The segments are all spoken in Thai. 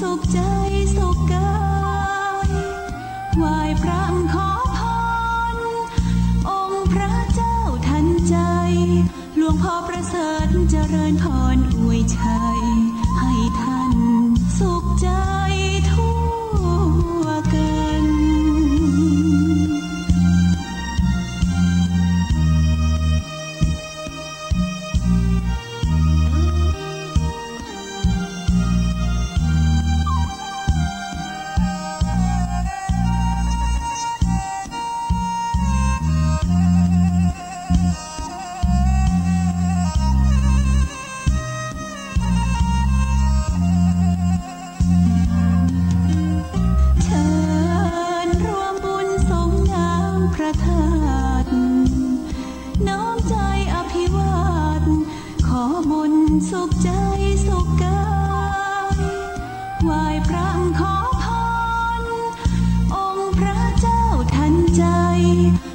สุขใจสุขกายไหว้พระขอพรองค์พระเจ้าทันใจหลวงพ่อประเสริฐเจริญพรอวยชัยให้ท่านสุขใจทั่วกันสุขใจสุขกายไหว้พระขอพรองค์พระเจ้าทันใจ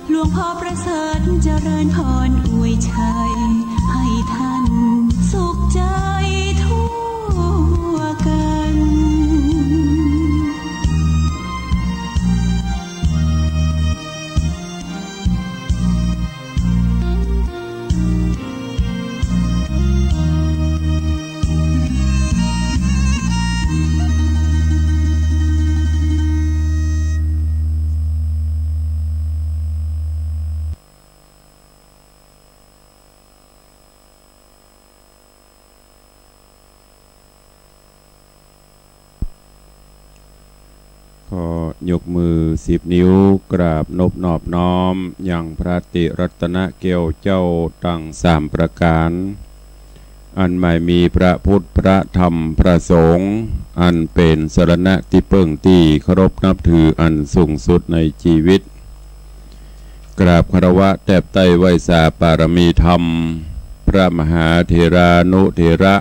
หลวงพ่อประเสริฐเจริญพรอวยชัยให้ท่านสุขใจทั่วกันยกมือ10 นิ้วกราบนบนอบน้อมอย่างพระติรัตนเกล้าเจ้าตั้ง3 ประการอันไม่มีพระพุทธพระธรรมพระสงฆ์อันเป็นสรณะที่เพิ่งที่เคารพนับถืออันสูงสุดในชีวิตกราบคารวะแทบไต้ไหว้สาปารมีธรรมพระมหาเถรานุเถระ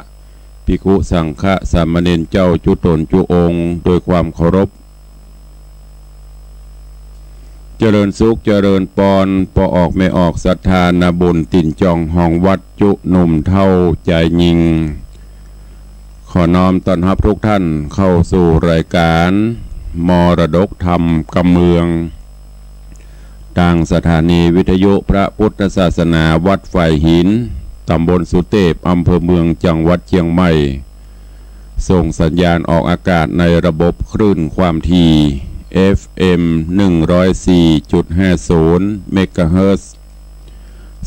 ภิกขุสังฆสามเณรเจ้าจุตนจุองค์โดยความเคารพเจริญสุขเจริญปอนปอออกไม่ออกศรัทธานาบุญติ่นจองห้องวัดจุหนุ่มเท่าใจยิงขอน้อมต้อนรับทุกท่านเข้าสู่รายการมรดกธรรมกำเมืองทางสถานีวิทยุพระพุทธศาสนาวัดไฟหินตำบลสุเทพอำเภอเมืองจังหวัดเชียงใหม่ส่งสัญญาณออกอากาศในระบบคลื่นความถี่FM 104.50 เมกะเฮิรตซ์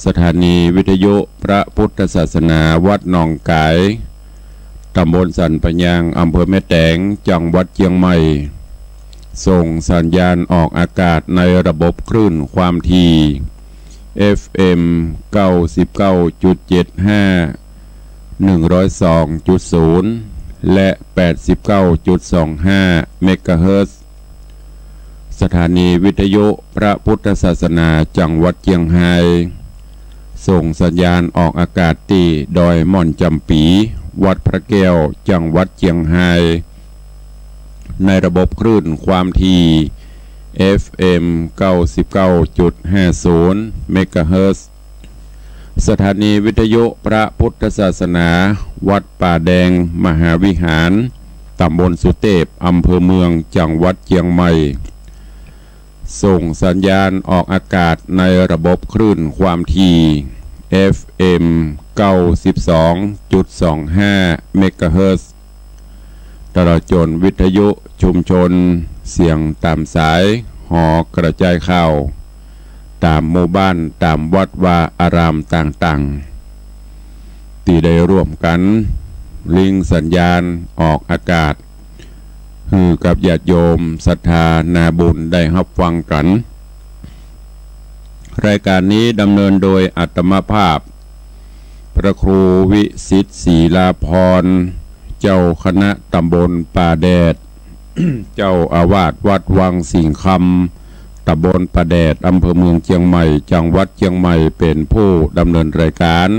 สถานีวิทยุพระพุทธศาสนาวัดหนองกายตำบลสันปะยางอำเภอแม่แตงจังหวัดเชียงใหม่ส่งสัญญาณออกอากาศในระบบคลื่นความถี่ FM 99.75 102.0 และ 89.25 เมกะเฮิรตซ์สถานีวิทยุพระพุทธศาสนาจังหวัดเชียงรายส่งสัญญาณออกอากาศที่ดอยม่อนจำปีวัดพระแก้วจังหวัดเชียงรายในระบบคลื่นความถี่ FM 99.50 เมกะเฮิรตซ์สถานีวิทยุพระพุทธศาสนาวัดป่าแดงมหาวิหารตำบลสุเทพอำเภอเมืองจังหวัดเชียงใหม่ส่งสัญญาณออกอากาศในระบบคลื่นความถี่ FM 92.25 เมกะเฮิรตซ์ตลอดจนวิทยุชุมชนเสียงตามสายหอกระจายข่าวตามหมู่บ้านตามวัดวาอารามต่างๆที่ได้ร่วมกันลิงสัญญาณออกอากาศคือกับญาติโยมศรัทธานาบุญได้รับฟังกันรายการนี้ดำเนินโดยอัตมภาพพระครูวิสิทธิ์ศรีลาภรณ์เจ้าคณะตำบลป่าแดด เจ้าอาวาสวัดวังสิงคำตำบลป่าแดดอำเภอเมืองเชียงใหม่จังหวัดเชียงใหม่เป็นผู้ดำเนินรายการ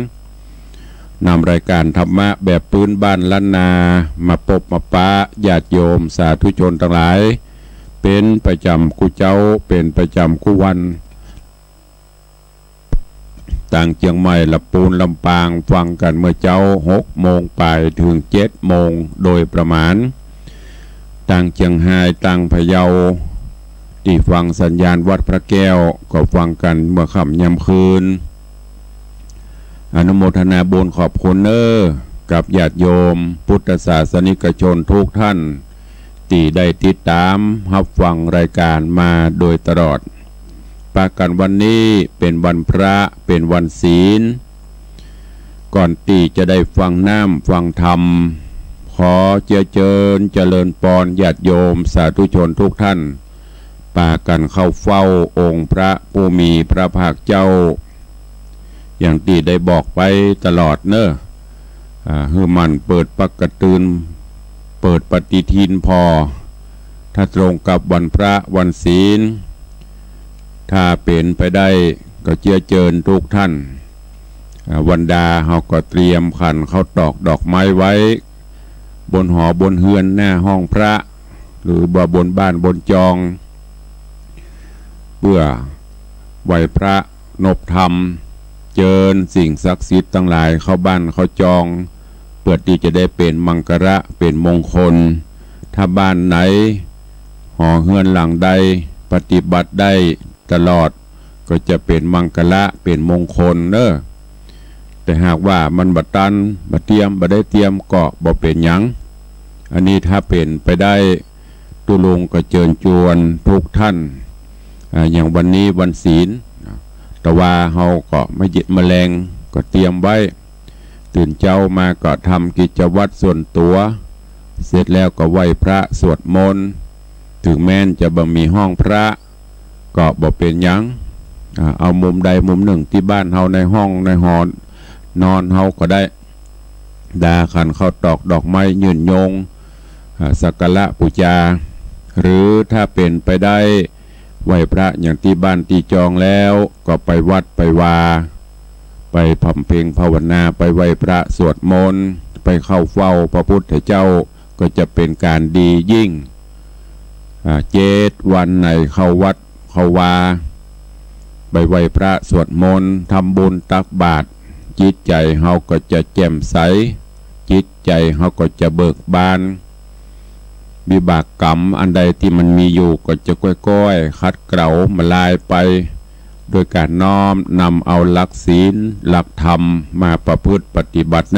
นำรายการธรรมะแบบพื้นบ้านล้านนามาปบมาปะญาติโยมสาธุชนทั้งหลายเป็นประจำกูเจ้าเป็นประจำกูวันต่างเชียงใหม่ลำปูนลำปางฟังกันเมื่อเจ้า6 โมงไปถึง7 โมงโดยประมาณ ต่างเชียงไฮ้ต่างพะเยาที่ฟังสัญญาณวัดพระแก้วก็ฟังกันเมื่อค่ำยามคืนอนุโมทนาบุญขอบคุณกับญาติโยมพุทธศาสนิกชนทุกท่านที่ได้ติดตามรับฟังรายการมาโดยตลอดปากันวันนี้เป็นวันพระเป็นวันศีลก่อนที่จะได้ฟังน้ำฟังธรรมขอเจริญปอนญาติโยมสาธุชนทุกท่านปากันเข้าเฝ้าองค์พระผู้มีพระภาคเจ้าอย่างที่ได้บอกไปตลอดคือมันเปิดปักกระตืนเปิดปฏิทินพอถ้าตรงกับวันพระวันศีลถ้าเป็นไปได้ก็เจิญทุกท่านวันดาเขาก็เตรียมขันเข้าตอกดอกไม้ไว้บนหอบนเฮือนหน้าห้องพระหรือบนบ้านบนจองเพื่อไหวพระนบธรรมเจิญสิ่งศักดิ์สิทธิ์ทั้งหลายเข้าบ้านเข้าจองเพื่อที่จะได้เป็นมังกระเป็นมงคลถ้าบ้านไหนหอเฮือนหลังใดปฏิบัติได้ตลอดก็จะเป็นมังกระเป็นมงคลแต่หากว่ามันบัดตันบัดเตรียมบัดได้เตรียมก็บ่เป็นหยังอันนี้ถ้าเป็นไปได้ตุลงก็เชิญชวนทุกท่านอย่างวันนี้วันศีลแต่ว่าเฮาก็ไม่หยิบแมลงก็เตรียมไว้ตื่นเจ้ามาก็ทำกิจวัตรส่วนตัวเสร็จแล้วก็ไหว้พระสวดมนต์ถึงแม้นจะบ่มีห้องพระก็บ่เป็นหยังเอามุมใดมุมหนึ่งที่บ้านเฮาในห้องในหอนอนเฮาก็ได้ดาขันเข้าตอกดอกไม้ยืนยงสักการะบูชาหรือถ้าเป็นไปได้ไหว้พระอย่างที่บ้านที่จองแล้วก็ไปวัดไปวาไปพำเพ็ญภาวนาไปไหว้พระสวดมนต์ไปเข้าเฝ้าพระพุทธเจ้าก็จะเป็นการดียิ่ง7 วันในเข้าวัดเข้าวาไปไหว้พระสวดมนต์ทำบุญตักบาตรจิตใจเฮาก็จะแจ่มใสจิตใจเฮาก็จะเบิกบานวิบากกรรมอันใดที่มันมีอยู่ก็จะก้อยๆคัดเกลามาลายไปโดยการน้อมนำเอาหลักศีลหลักธรรมมาประพฤติปฏิบัติ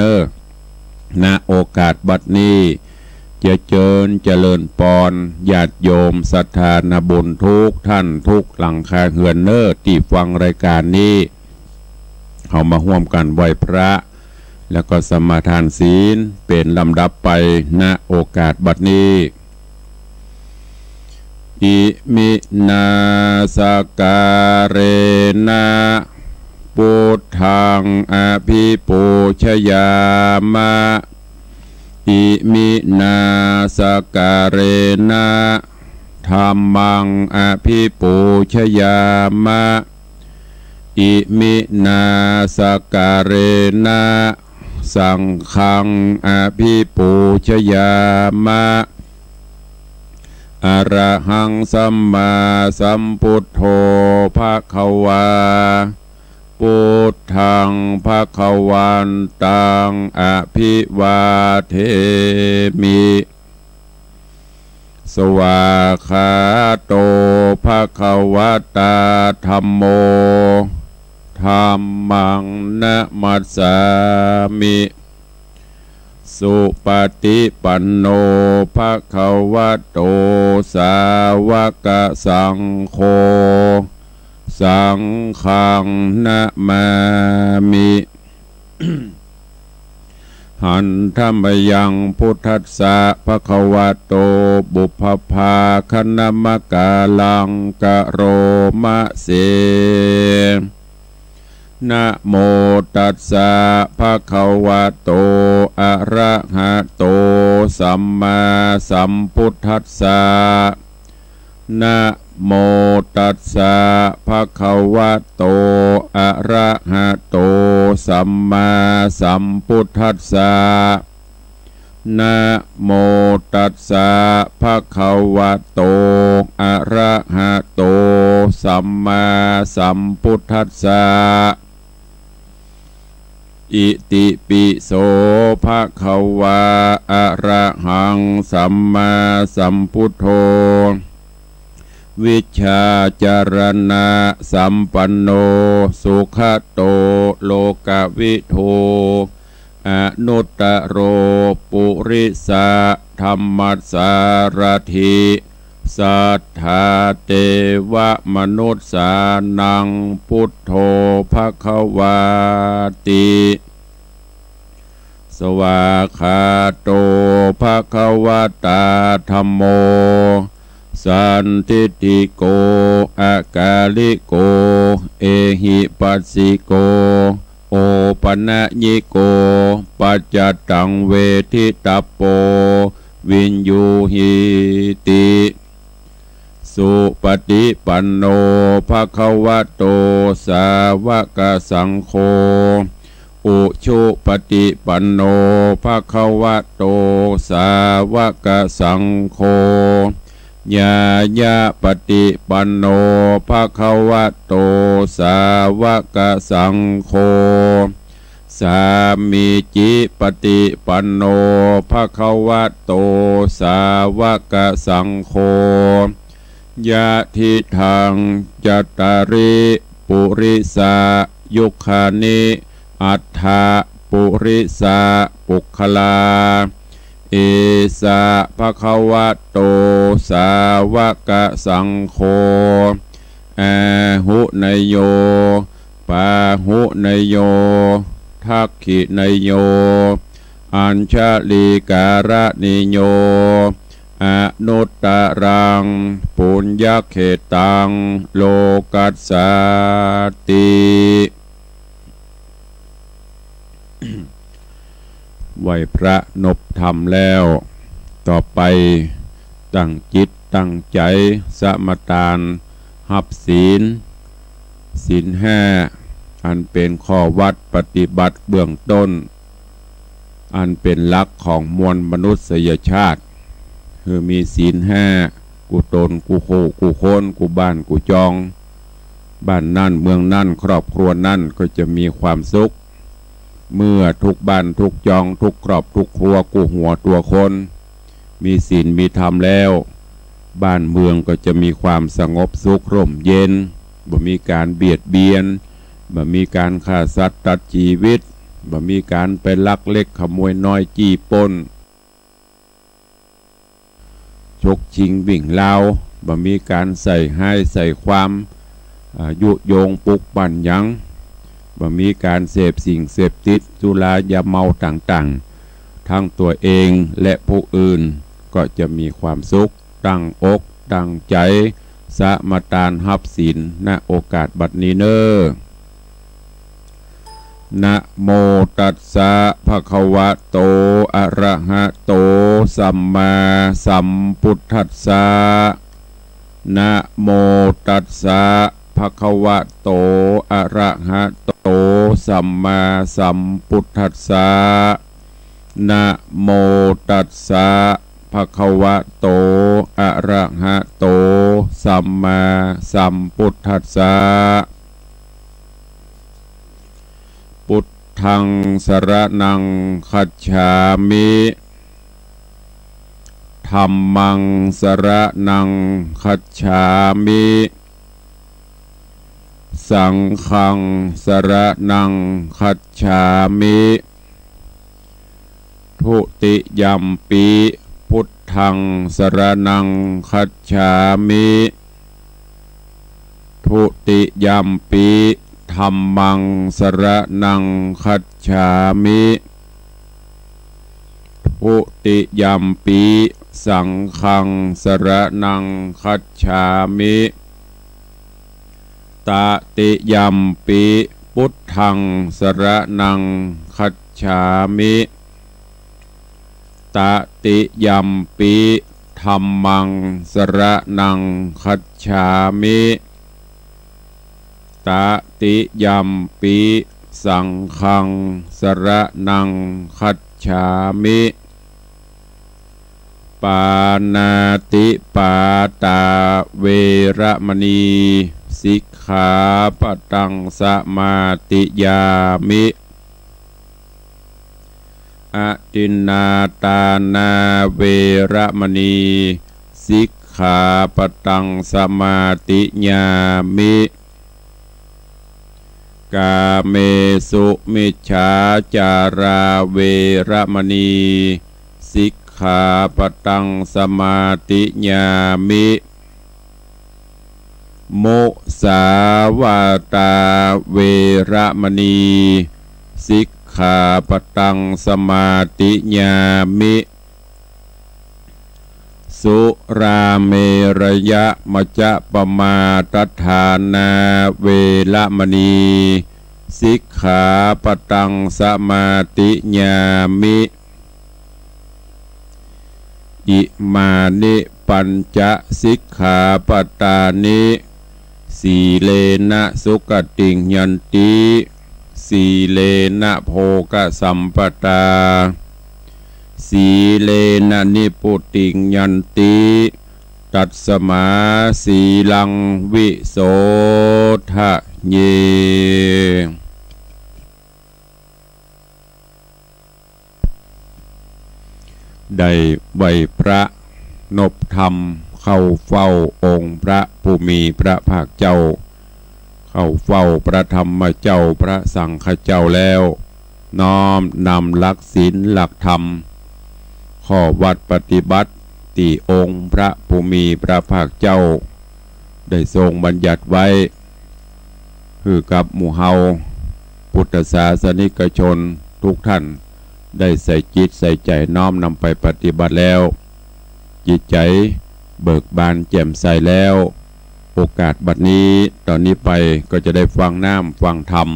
ณโอกาสบัดนี้เจริญปอนญาติโยมศรัทธาญบุญทุกท่านทุกหลังคาเฮือนที่ฟังรายการนี้เขามาร่วมกันไหว้พระแล้วก็สมาทานศีลเป็นลำดับไปณโอกาสบัดนี้อิมินาสการเนะพุทธังอภิปูชยามะอิมินาสการเนะธัมมังอภิปูชยามะอิมินาสการเนะสังฆังอภิปูชยามะอะระหังสัมมาสัมพุทโธภควาพุทธังภวันตังอภิวาเทมิสวาคาโตภควตาธัมโมธัมมังนะมัสสามิสุปฏิปันโนภควโตสาวกสังโฆสังฆังนะมามิ หันธัมมยังพุทธัสสะภควโตบุพภาคณมกาลังกะโรมะเสนะโมตัสสะภะคะวะโตอะระหะโตสัมมาสัมพุทธัสสะนะโมตัสสะภะคะวะโตอะระหะโตสัมมาสัมพุทธัสสะนะโมตัสสะภะคะวะโตอะระหะโตสัมมาสัมพุทธัสสะ อิติปิโสภะคะวะอะระหังสัมมาสัมพุทโธวิชชาจารณะสัมปันโนสุขโตโลกวิทูอนุตตโรปุริสะธรรมสารถิสัทธาเทวมนุษสานังพุทโธภควาติสวาคาโตภควตาธัมโมสันทิฏฐิโกอากาลิโกเอหิปัสสิโกโอปนะญิโกปัจจตังเวทิตาโปวินยูหิติสุปฏิปันโนภควโตสาวกสังโฆอุชุปฏิปันโนภควโตสาวกสังโฆญาญาปฏิปันโนภควโตสาวกสังโฆสามีจิปฏิปันโนภควโตสาวกสังโฆยะทิทังจัตตาริปุริสายุคานิอัฏฐาปุริสาปุคลาเอสะภควโตสาวกสังโฆอาหุนยโยปาหุนยโยทักขินยโยอัญชลีการนิโยอนุตตรังปุญญเขตังโลกัสสติไหวพระนบธรรมแล้วต่อไปตั้งจิตตั้งใจสมทานหับศีลห้าอันเป็นข้อวัดปฏิบัติเบื้องต้นอันเป็นหลักของมวลมนุษยชาติคือมีศีลห้ากูตนกูโคกูโคนกูบ้านกูจองบ้านนั่นเมืองนั่นครอบครัวนั่นก็จะมีความสุขเมื่อทุกบ้านทุกจองทุกครอบทุกครัวกูหัวตัวคนมีศีลมีธรรมแล้วบ้านเมืองก็จะมีความสงบสุขร่มเย็นบ่มีการเบียดเบียนบ่มีการฆ่าสัตว์ตัดชีวิตบ่มีการไปลักเล็กขโมยน้อยจี้ปล้นชกชิงวิ่งเล่าบ่มีการใส่ให้ใส่ความยุโยงปลุกปั่นยั้งบ่มีการเสพสิ่งเสพติดสุรายาเมาต่างๆทั้งตัวเองและผู้อื่นก็จะมีความสุขตั้งอกตั้งใจสมทานหับศีลณโอกาสบัดนี้เนอนะโมตัสสะภะคะวะโตอะระหะโตสัมมาสัมพุทธัสสะนะโมตัสสะภะคะวะโตอะระหะโตสัมมาสัมพุทธัสสะนะโมตัสสะภะคะวะโตอะระหะโตสัมมาสัมพุทธัสสะพุทธังสรณังคัจฉามิธัมมังสรณังคัจฉามิสังฆังสรณังคัจฉามิทุติยัมปิพุทธังสรณังคัจฉามิทุติยัมปิธัมมังสรณังคัจฉามิทุติยัมปิสังฆังสรณังคัจฉามิตติยัมปิพุทธังสรณังคัจฉามิตติยัมปิธัมมังสรณังคัจฉามิตติยัมปิสังฆังสรณังคัจฉามิปานาติปาตาเวระมณีสิกขาปตังสมาติยามิ อทินนาตานาเวระมณีสิกขาปตังสมาติญามิกาเมสุมิจฉาจาราเวระมณีสิกขาปตังสมาติญามิมุสาวาตาเวระมณีสิกขาปตังสมาติญามิสุราเมรยะมจจะปมาตฐานาเวระมณีสิกขาปตังสมาติญามิอิมานิปัญจสิกขาปตานิสีเลนะสุขติงยันติสีเลนะโภคสัมปตาสีเลนะนิพุติงยันติตัสสมาสีลังวิโสทะเยได้ไหวพระนบธรรมเข้าเฝ้าองค์พระผู้มีพระภาคเจ้าเข้าเฝ้าพระธรรมเจ้าพระสังฆเจ้าแล้วน้อมนำหลักศีลหลักธรรมข้อวัดปฏิบัติที่องค์พระผู้มีพระภาคเจ้าได้ทรงบัญญัติไว้คือกับหมู่เฮาพุทธศาสนิกชนทุกท่านได้ใส่จิตใส่ใจน้อมนำไปปฏิบัติแล้วจิตใจเบิกบานแจ่มใสแล้วโอกาสบัดนี้ตอนนี้ไปก็จะได้ฟังน้ำฟังธรรม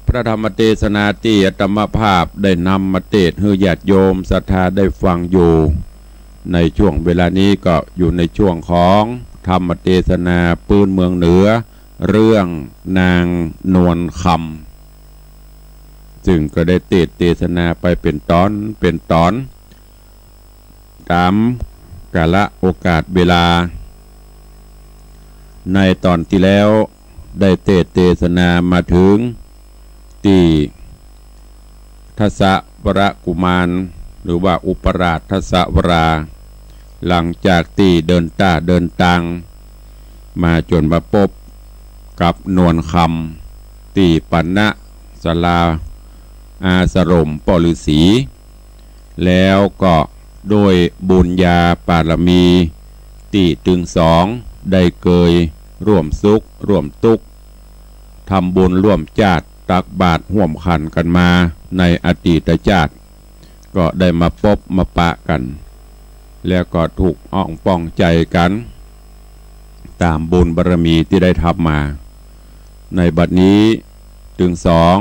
พระธรรมเทศนาที่อาตมาภาพได้นำมาเทศน์ให้ญาติโยมศรัทธาได้ฟังอยู่ในช่วงเวลานี้ก็อยู่ในช่วงของธรรมเทศนาปืนเมืองเหนือเรื่องนางนวลคำจึงก็ได้เทศนาไปเป็นตอนตามกาลโอกาสเวลาในตอนที่แล้วได้เทศนามาถึงที่ทัศวรกุมารหรือว่าอุปราชทัศวราหลังจากที่เดินตังมาจนมาพบกับนวลคำที่ปัณณศาลาอาสรมปฤษีแล้วก็โดยบุญญาปารมีที่ถึงสองได้เกยร่วมสุขร่วมทุกข์ทำบุญร่วมชาติตักบาตรห่วมขันกันมาในอดีตชาติก็ได้มาพบมาปะกันแล้วก็ถูกอ่องป้องใจกันตามบุญบารมีที่ได้ทำมาในบัดนี้ถึงสอง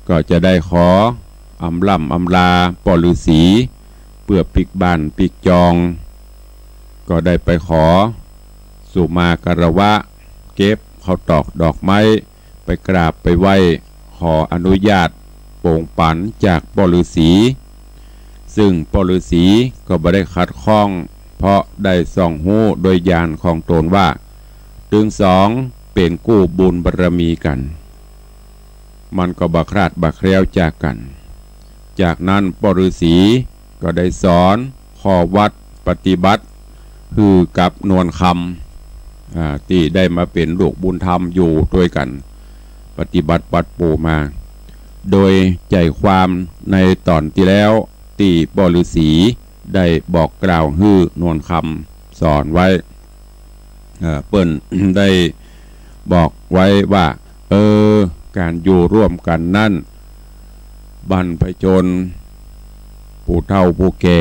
ก็จะได้ขออำลาปฤษีเพื่อปิกบ้านปิกจองก็ได้ไปขอสุมาการวะเก็บเขาตอกดอกไม้ไปกราบไปไหว้ขออนุญาตโปร่งปันจากปฤษีซึ่งปฤษีก็ไม่ได้ขัดข้องเพราะได้ส่องหูโดยญาณของตนว่าถึงสองเป็นกู้บุญบารมีกันมันก็บักราดบักเคลียวจากกันจากนั้นปฤษีก็ได้สอนข้อวัดปฏิบัติคือกับนวลคำที่ได้มาเป็นลูกบุญธรรมอยู่ด้วยกันปฏิบัติปัดปูมาโดยใจความในตอนที่แล้วที่ปฤษีได้บอกกล่าวฮื้อนวลคำสอนไว้เปิ้น ได้บอกไว้ว่าการอยู่ร่วมกันนั่นบรรพชนผู้เฒ่าผู้แก่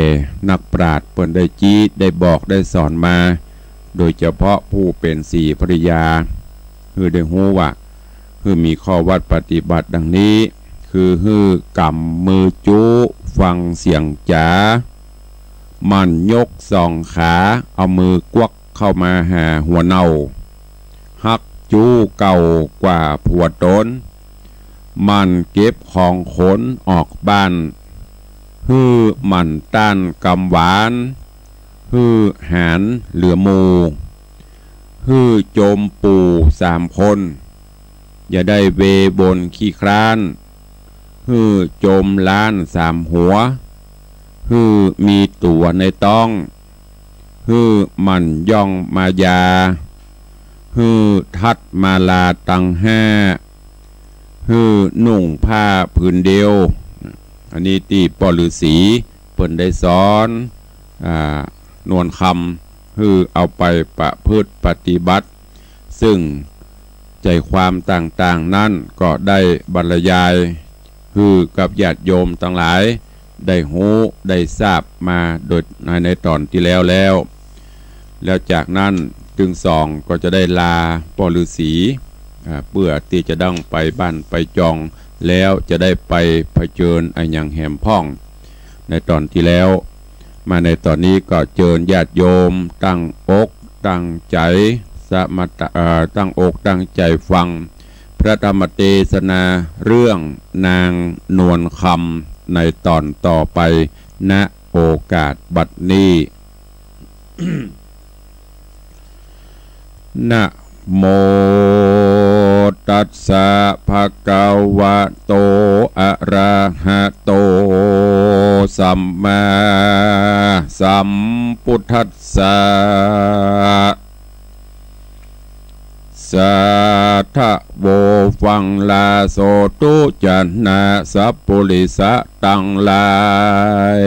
นักปราชญ์เปิ้นได้จี้ได้บอกได้สอนมาโดยเฉพาะผู้เป็นสีภริยาคือได้ฮู้ว่าคือมีข้อวัดปฏิบัติดังนี้คือฮื้อกำมือจูฟังเสียงจ๋ามันยกสองขาเอามือกวักเข้ามาหาหัวเน่าฮักจูเก่ากว่าผัวต้นมันเก็บของขนออกบ้านฮื้อมันต้านกำหวานฮื้อหานเหลือมูฮื้อโจมปู3 คนอย่าได้เวบนขี้คร้าน ฮือโจมล้านสามหัวฮือมีตัวในต้องฮือมันย่องมายาฮือทัดมาลาตังห้าฮือนุ่งผ้าผืนเดียวอันนี้ตีปอฤาษีเปิ่นได้สอนนวลคำฮือเอาไปประพฤติปฏิบัติซึ่งใจความต่างๆนั้นก็ได้บรรยายคือกับญาติโยมทั้งหลายได้หูได้ทราบมาโดยในตอนที่แล้วจากนั้นจึงสองก็จะได้ลาปอฤาษีเพื่อที่จะดังไปบ้านไปจองแล้วจะได้ไปเผชิญไอ้ยังแหมพ่องในตอนที่แล้วมาในตอนนี้ก็เชิญญาติโยมตั้งอกตั้งใจตั้งอกตั้งใจฟังพระธรรมเทศนาเรื่องนางนวลคำในตอนต่อไปณโอกาสบัดนี้ นะโมตัสสะภะคะวะโตอะระหะโตสัมมาสัมพุทธัสสะสัทธโวฟังลาโสตุจันนาสัพพุริสะตังลาย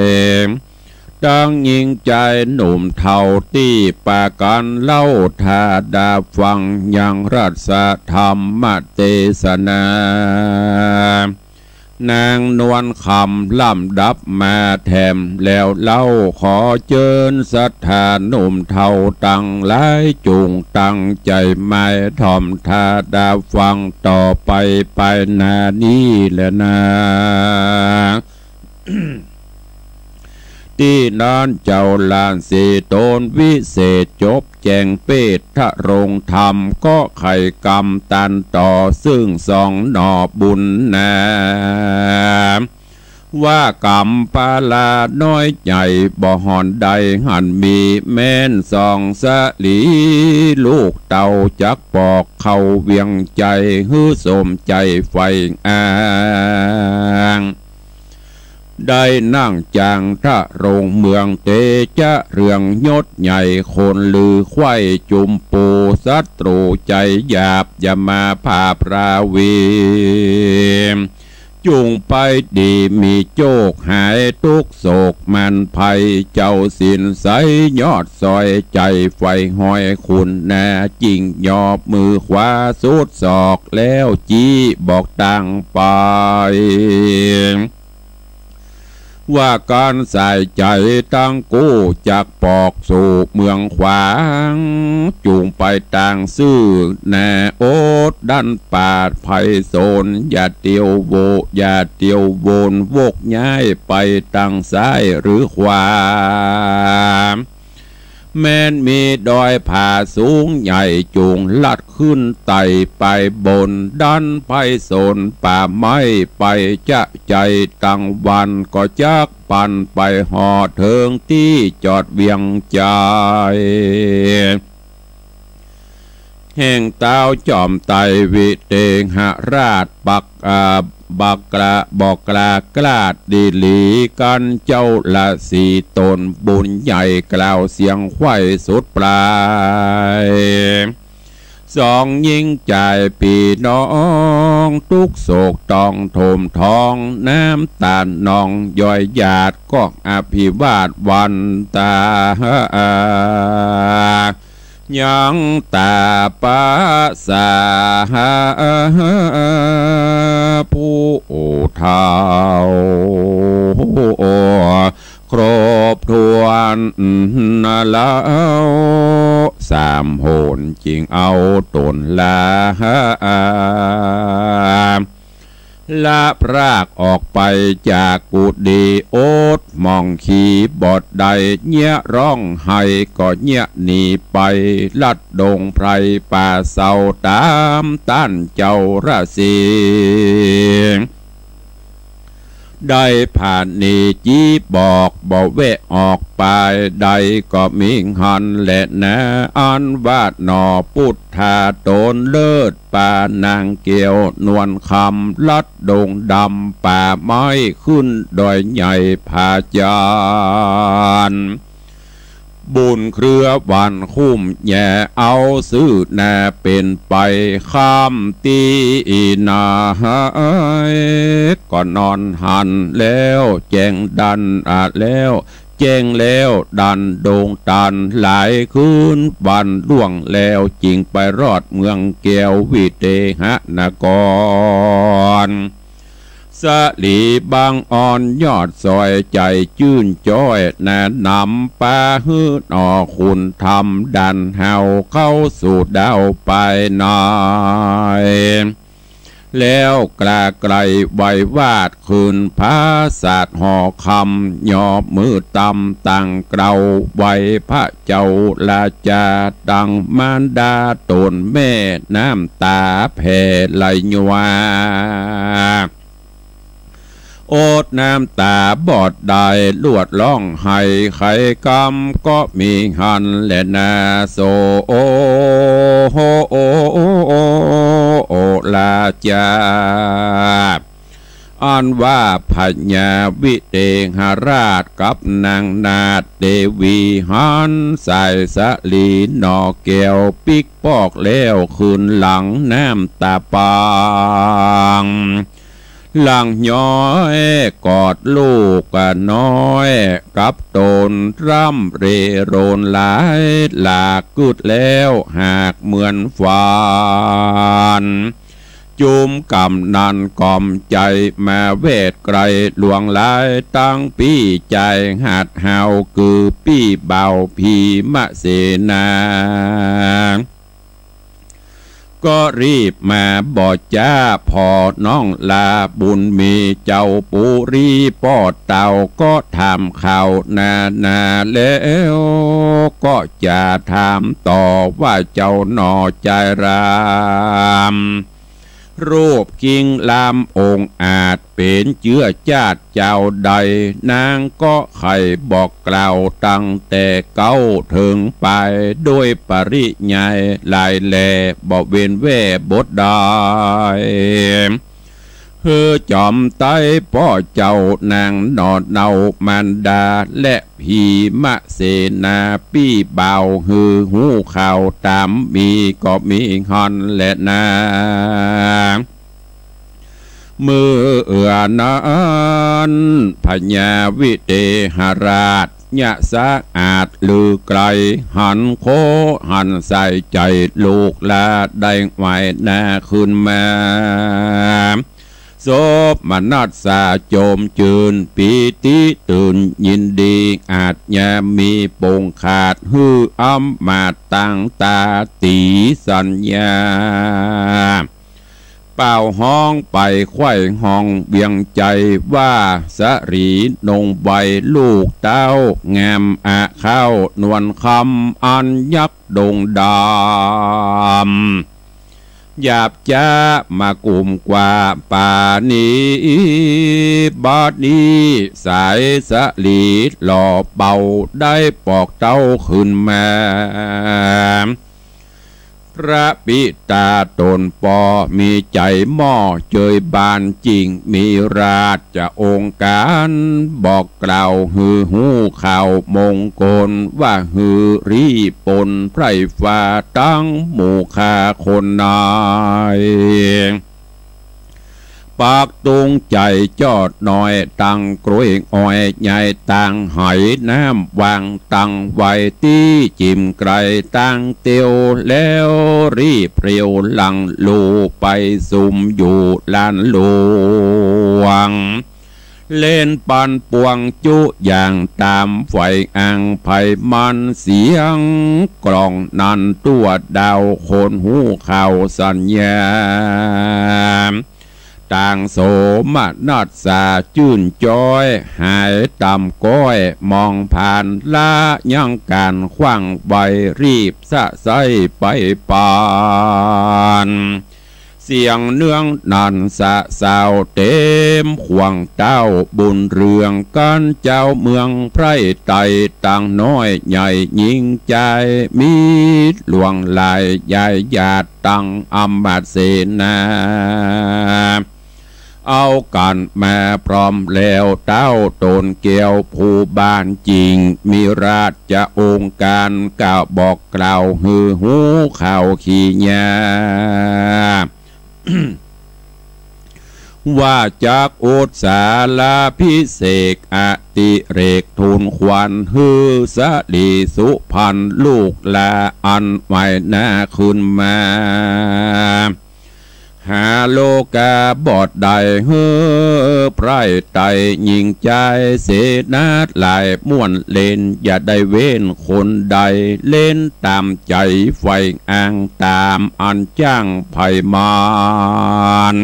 ดังยิงใจหนุ่มเท่าที่ปากันเล่าทาดาฟังยังรัศธรรมเทศนานางนวลคำล่ำดับมาแถมแล้วเล่าขอเจิญศรัทธาหนุ่มเท่าตั้งหลายจุงตั้งใจไม่ถ่อมทาดาฟังต่อไปนานี้แหละนะ ที่นั้นเจ้าลานสีโตนวิเศษจบแจงเปตทะรงธรรมก็ไข่กรรมตันต่อซึ่งสองหน่อบุญนาว่ากรรมปาลาน้อยใหญ่บ่หอนใดหันมีแม่นสองสลีลูกเต่าจักปอกเข้าเวียงใจฮือสมใจไฟอ่างได้นั่งจางทะโรงเมืองเตจะเรืองยศใหญ่คนลือไข่จุมปูศัตรูใจหยาบอย่ามาพาพราวีจุงไปดีมีโจกหายทุกโศกมันภัยเจ้าสินใสยอดซอยใจไฟห้อยคุณแน่จริงยอบมือขวาสุดศอกแล้วจี้บอกตั้งไปว่าการใส่ใจตั้งกู้จากปอกสู่เมืองขวางจูงไปต่างซื่อแน่โอดดันปาดไผ่โซนอย่าเตียวโวอย่าเตียวโวนวกย้ายไปทางซ้ายหรือขวาแม้นมีดอยผาสูงใหญ่จูงลัดขึ้นไต่ไปบนดันไผ่โซนป่าไม้ไปจะใจตั้งวันก็จักปันไปหอเถิงที่จอดเวียงใจแห่งเต้าจอมไตวิเตงหราชบักกระบอกกลากลาดดีหลีกันเจ้าละสีตนบุญใหญ่กล่าวเสียงไข่สุดปลายสองยิ่งใจพี่น้องทุกโศกตองโถมทองน้ำตาลนองย่อยหยาดก็อภิวาทวันตายังตาปาสาผู้เท่าครบทวนแล้วสามโหนจิงเอาตนละพรากออกไปจากกุฏิโอดมองขี่บอดใดเงี้ยร้องไห้ก็เงี้ยหนีไปลัดดงไพรป่าเศร้าตามต้านเจ้าราศี ได้ผ่านนี้จีบอกแวะออกไปใดก็มิงหันและนะอันวาดหนอพุทธาโตนเลิศป่านางเกี่ยวนวลคำลัดดงดำป่าไม้ขึ้นดอยใหญ่ผาจานบุญเครือวันคุ้มแย่เอาซื้อแน่เป็นไปข้ามตีนาก่อนนอนหันแล้วแจ้งดันแล้วแจ้งแล้วดันโด่งตันหลายคืนวันล่วงแล้วจริงไปรอดเมืองแก้ววิเตหนกรสลีบางอ่อนยอดซอยใจจื่นจ้อยแนะนำป่าฮืดนอคุณทำดันเฮาเข้าสู่ดาวไปหน่อยแล้วกล้าไกลไว้วาดคืนภาษาดห่อคำยอบมือตำตั้งเกลาไว้พระเจ้าลาจาดังมารดาตนแม่น้ำตาแผ่ไหลยวาโอดน้ำตาบอดได้ลวดล่องให้ไขกำก็มีหันและนาโซโอโฮโอโอลาจาอันว่าพญาวิเตหราชกับนางนาฏเดวีหันใส่สลีนอแก้วปิกปอกแล้วคืนหลังน้ำตาปางหลังย้อยกอดลูกน้อยกับตนร่ำเรโรนหลายหลากกึดแล้วหากเหมือนฟานจุมกำนันกล่อมใจมาเวทไกลหลวงหลายตั้งปีใจหัดเฮาคือปีเบาพีมะเสนาก็รีบมาบอกจ้าพอน้องลาบุญมีเจ้าปุรีปอดเต่าก็ถามข่าวนาแล้วก็จะถามต่อว่าเจ้าหนอใจรามรูปกิ่งลามองอาจเป็นเชื้อชาติเจ้าใดนางก็ไขบอกกล่าวตั้งแต่เก้าถึงไปด้วยปริยายลายแหล่บอกเว้นแว่บทได้เฮือจอมไต้พ่อเจ้านางนอดเนามันดาและพีมะเสนาปี้เบาฮือหูข่าวตามมีก็มีฮอนและนามือนั้นพญาวิเตหราชยะสะอาดลือไกลหันโคหันใส่ใจลูกลาได้ไหวหน้าขึ้นมาศพมนัสสาโจมจืนปีติตื่นยินดีอาจยามีปงขาดฮืออ้ำมาตั้งตาตีสัญญาเป่าห้องไปไขว้ห้องเบียงใจว่าสรีนงใบลูกเต้างามอาเข้านวลคำอันยักดงดำหยาบจ้ามากลุ่มกว่าป่านี้บาดนี้สายสลีหล่อเบาได้ปอกเต้าขึ้นมาพระปิตาตนปอมีใจหม้อเจยบานจริงมีราชองค์การบอกกล่าวฮือหูข่าวมงคลว่าฮือรีปนไพรฟ้าตั้งหมู่คาคนนายปากตุงใจจอดหน่อยตังกรวยอ้อยใหญ่ตังหอยน้ำวางตังไว้ตีจิมไกลตังเตียวแล้วรีบเรียวหลังลูไปซุ่มอยู่ลานหลวงเล่นปันปวงจุอย่างตามไฟอังไผ่มันเสียงกล่องนันตัวดาวคนหูข่าวสัญญาต่างโสมนัสสาจื่นจ้อยหายตำก้อยมองผ่านละยังการขว้างใบรีบสะใสไปปานส เสียงเนื่องนันสะสาวเต็มขวางเจ้าบุญเรืองกันเจ้าเมืองไพร่ไต่ต่างน้อยใหญ่ยิ่งใจมีหลวงลายใหญ่ญาติตั้งอำมาตย์เสนาเอากันมาพร้อมแล้วเต้าตนเกี่ยวผู้บ้านจริงมีราชองค์การกล่าวบอกกล่าวฮือหูข่าวขี้ยา ว่าจากอุตสาลาพิเศษอติเรกทูลควันฮือสลีสุพันลูกลาอันไหวหน้าขึ้นมาหาโลกาบอดใดเฮือไพร่ไตยิงใจเสนาดหลายม่วนเล่นอย่าได้เว้นคนใดเล่นตามใจไฟอ้างตามอันจ้างไผ่มาน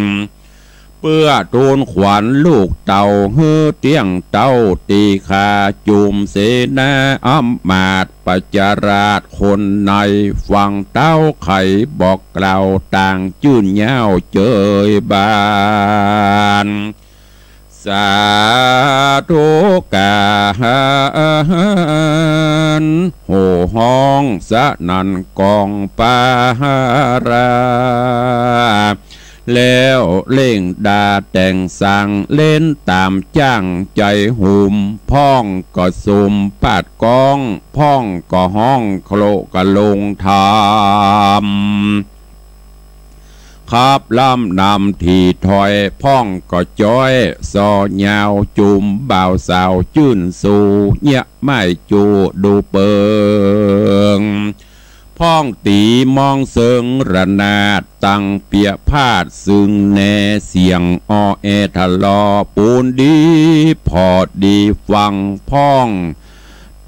เพื่อทูลขวัญลูกเต่าเฮือเตี้ยงเต้าตีขาจุมเสนาอัมมาตปัจจาราชคนในฟังเต้าไขบอกกล่าวต่างจื่นเย้าเจยบานสาธุกาหโห่ห้องสะนันกองปาราแล้วเล่งดาแต่งสั่งเล่นตามจ้างใจหุ่มพ่องก็สุมปาดกองพ่องก็ห้องโคลกะลงทำขับล่ำนำที่ถอยพ่องก็จ้อยซอยาวจุ่มบ่าวสาวจื่นสู่เนี่ยไม่จูดูเปิงพ้องตีมองเสิงระนาดตั้งเปียพาดซึ่งแน่เสียงอ้อแอทะลอปูนดีพอดดีฟังพ้อง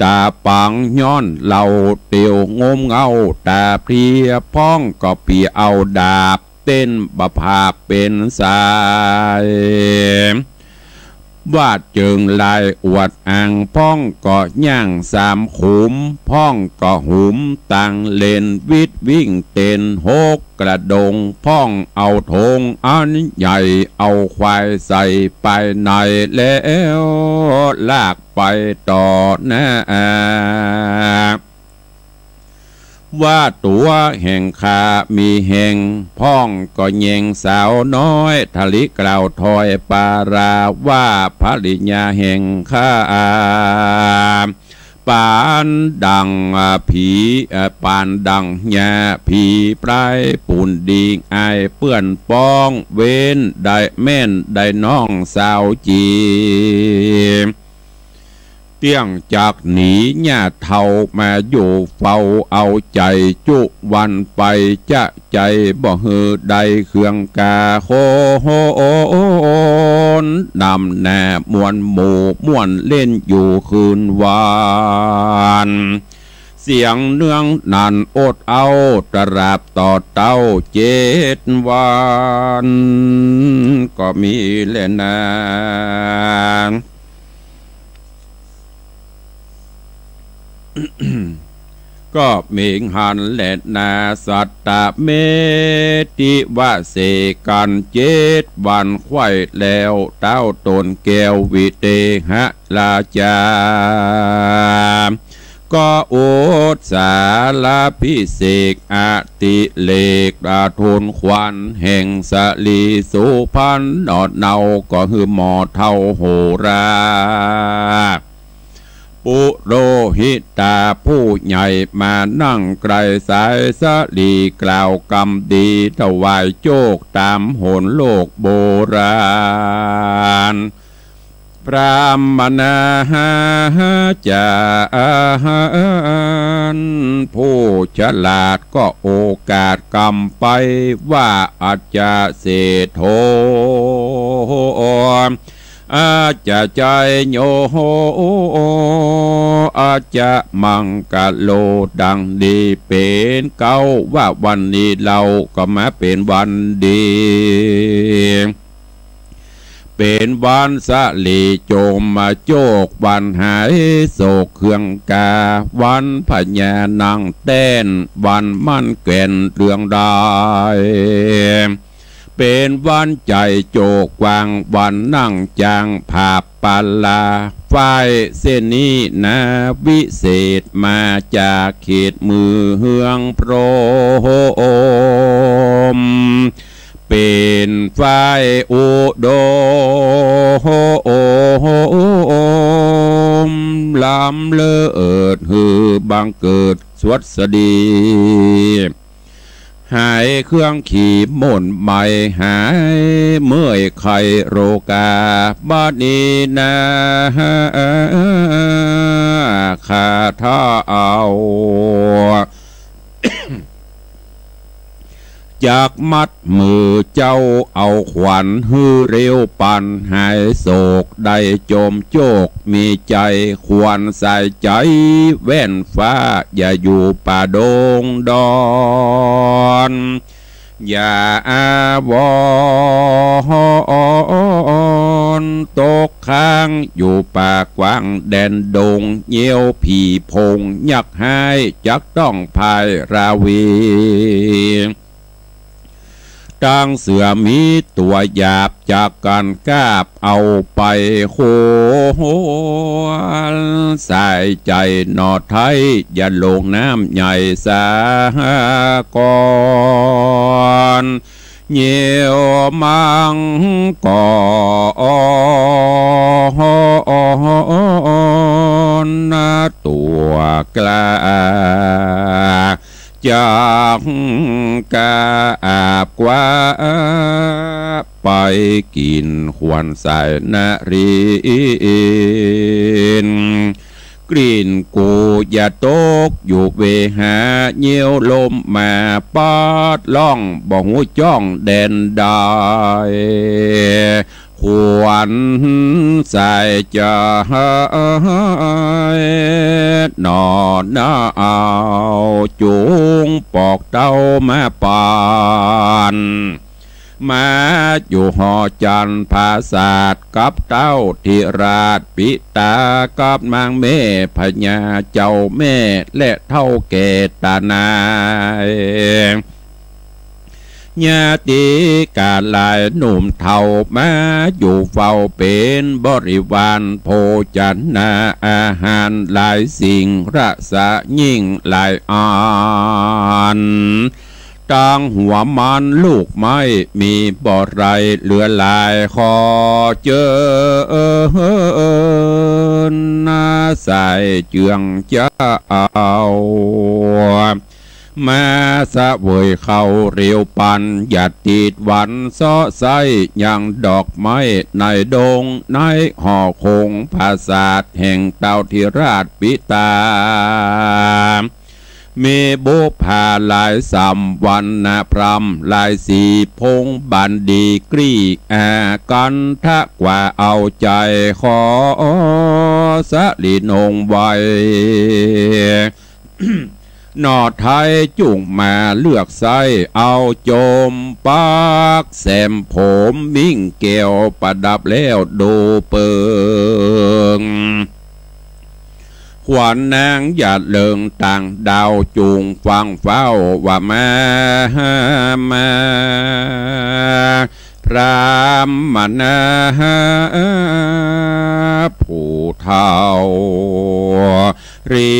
ตาปังย้อนเหล่าเตียวงมเงาตาเพลียพ้องก็เปียเอาดาบเต้นบะภาคเป็นสายวาดเจิงลายอวดอ่างพ้องก็ย่างสามขุมพ้องก็หุมตังเลนวิทวิ่งเต้นหกกระดงพ้องเอาธงอันใหญ่เอาควายใส่ไปในแล้วลากไปต่อหน้าว่าตัวแห่งคามีแห่งพ้องก็แยงสาวน้อยทะลิกล่าวถอยปาราว่าภริญาแห่งข้าปานดังผีปานดังญาผีปลายปุ่นดีไอเปื้อนป้องเว้นได้แม่นได้น้องสาวจีเตี้ยงจากหนีหญ้าเท่ามาอยู่เฝ้าเอาใจจุวันไปจะใจบ่ฮือใดเครื่องกาโคโหนนำแน่มวนหมู่ม่วนเล่นอยู่คืนวานเสียงเนื่องนันอดเอาตราบต่อเต้า7 วันก็มีเล่นนาก็เมงหันแหลนาสัตตะเมติวะเสกัน7 วันไข่แล้วเต้าตนแก้ววิเตหะลาจาก็โอดสาลาพิเศษอติเลกราทุนควันแห่งสลีสุพันนอดเนาก็คือหมอเท่าโหราปุโรหิตาผู้ใหญ่มานั่งไกลสายสลีกล่าวกรรมดีถวายโจกตามโหนโลกโบราณพรามนาจารผู้ฉลาดก็โอกาสกรรมไปว่าอาจจะเศษโทอาจจะใจโยอาจจะมังกะโลดังดีเป็นเก้าว่าวันนี้เราก็มาเป็นวันดีเป็นวันสะลีโจมมาโจกวันหายโศกเครื่องกาวันพญานังเต้นวันมั่นแก่นเรื่องได้ เป็นวันใจโจกวางวันนั่งจางผาปาลาฝ่ายเส้นนี้นาวิเศษมาจากเขตมือเฮืองโปรมเป็นฝ่ายอุดมลำเลิศฮือบังเกิดสวัสดีหายเครื่องขี่หม่นใหม่หายเมื่อยไข่โรกาบ้านนี้นะข้าท่าเอาจากมัดมือเจ้าเอาขวัญฮือเร็วปันหายโศกได้โจมโจกมีใจควรใส่ใจแว่นฟ้าอย่าอยู่ป่าดงดอนอย่าวอนตกค้างอยู่ป่ากว้างแดนดงเยี่ยวผีพงยักหายจักต้องพายราวีตั้งเสือมีตัวหยาบจากการกาบเอาไปโคใส่ใจหนอไทยอย่าลงน้ำใหญ่สากรเยี่ยวมังก่อนตัวกล้าจากกาอาบกว่าไปกินขวัญสายนารีนกลิ่นกูอย่าตกอยู่เวหาเยี่ยวลมมาปาดล่องบ่หูจ้องแดนได้ขวัญใส่จะนอนน้าเอาจุงปอกเต้ามาปานมาอยู่หอจันภาษาดกับเต้าธิราชปิตากับนางแม่พญาเจ้าแม่และเท่าแก่ตานายญาติกาลายหนุ่มเท่ามาอยู่เฝ้าเป็นบริวารโภชนาอาหารหลายสิ่งรักษายิ่งหลายอันตั้งหัวมันลูกไม้มีบ่อไรเหลือหลายขอเจอนาใส่เจืองจะเอามาสะเวยเข้าเรียวปันอย่าติดหวันซ้อไส้ยังดอกไม้ในดงในห่อคงภาษาแห่งเต่าธิราชปิตามีบุพาลายสามวันนาพรำลายสีพงบันดีกรีอากันทะกว่าเอาใจขอสะลีนงไว้ นอไทยจุ่งมาเลือกไส้เอาโจมปากแซมผมมิ่งเกี่ยวประดับแล้วดูเปิงขวัญนางหยาดเลิงต่างดาวจุงฟังเฝ้าว่ามาพรามนาผู้เฒ่าเรี